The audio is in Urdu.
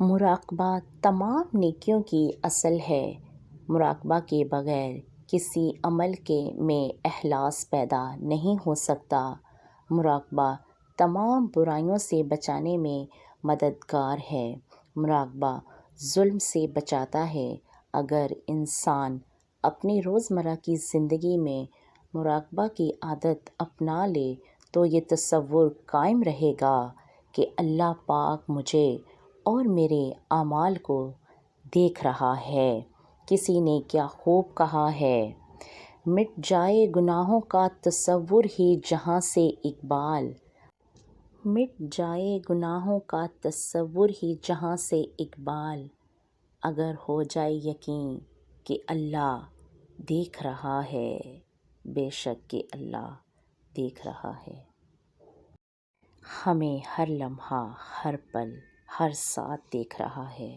مراقبہ تمام نیکیوں کی اصل ہے۔ مراقبہ کے بغیر کسی عمل میں اخلاص پیدا نہیں ہو سکتا۔ مراقبہ تمام برائیوں سے بچانے میں مددگار ہے۔ مراقبہ ظلم سے بچاتا ہے۔ اگر انسان اپنی روزمرہ کی زندگی میں مراقبہ کی عادت اپنا لے تو یہ تصور قائم رہے گا کہ اللہ پاک مجھے اور میرے اعمال کو دیکھ رہا ہے۔ کسی نے کیا خوب کہا ہے، مٹ جائے گناہوں کا تصور ہی جہاں سے اقبال، مٹ جائے گناہوں کا تصور ہی جہاں سے اقبال، اگر ہو جائے یقین کہ اللہ دیکھ رہا ہے، بے شک کہ اللہ دیکھ رہا ہے۔ ہمیں ہر لمحہ، ہر پل، ہر ساتھ دیکھ رہا ہے۔